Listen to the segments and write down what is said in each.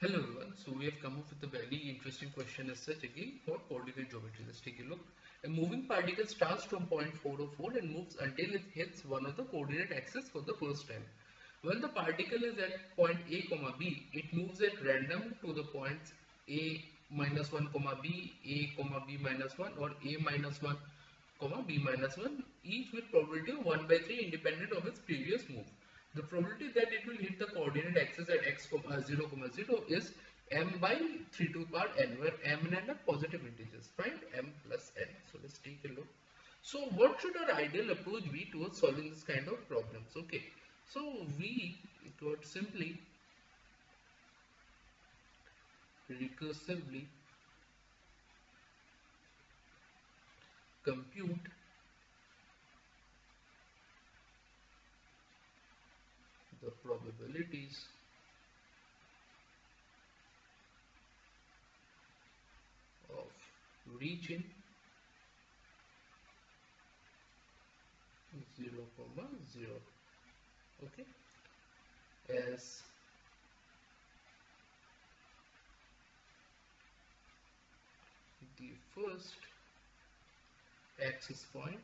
Hello everyone, so we have come up with a very interesting question as such again for coordinate geometry. Let's take a look. A moving particle starts from point 404 and moves until it hits one of the coordinate axes for the first time. When the particle is at point A, B, it moves at random to the points A minus 1, B, A, B minus 1 or A minus 1, B minus 1, each with probability of 1 by 3 independent of its previous move. The probability that it will hit the coordinate axis at x, 0, 0 is m by 3 to the power n, where m and n are positive integers. Find m plus n. So let's take a look. So what should our ideal approach be towards solving this kind of problems? Okay, so we could simply recursively compute the probabilities of reaching 0, 0, okay, as the first axis point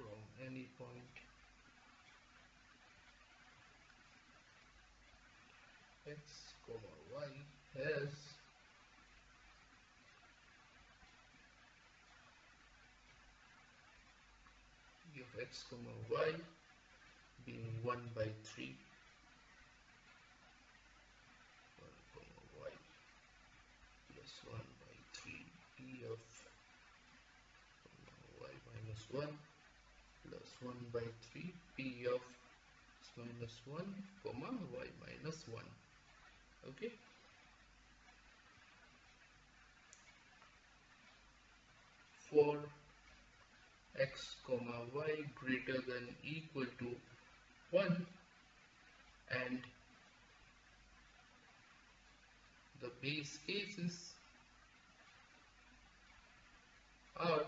from any point x, y has e of x, y being 1 by 3 y plus 1 by 3 p of y minus 1 plus 1 by 3 p of x minus 1 y minus 1. Okay, for x, y greater than equal to 1 and the base cases are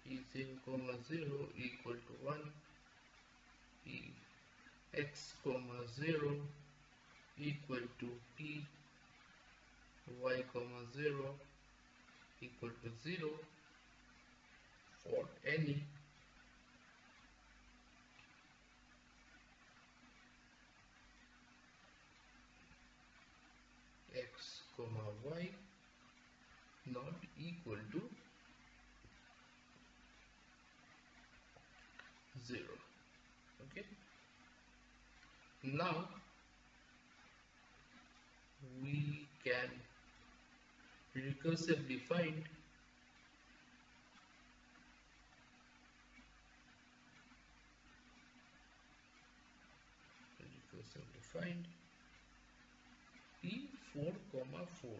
p0, 0 equal to 1, p x, 0 equal to p y, 0 equal to 0 for any x, y not equal to 0. Okay, now we can recursively find p4, 4,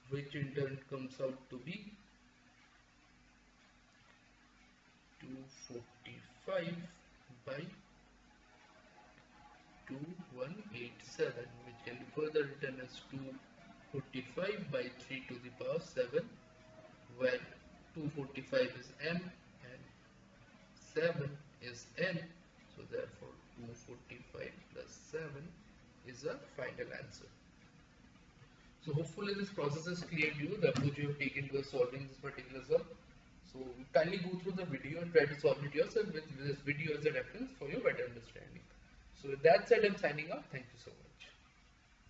which in turn comes out to be 245 by 2187, which can be further written as 245 by 3 to the power 7, where 245 is m and 7 is n, so therefore 245 plus 7 is a final answer. So hopefully this process is clear to you, the approach you have taken to solving this particular sum. So kindly go through the video and try to solve it yourself with this video as a reference for your better understanding. So with that said, I'm signing off. Thank you so much.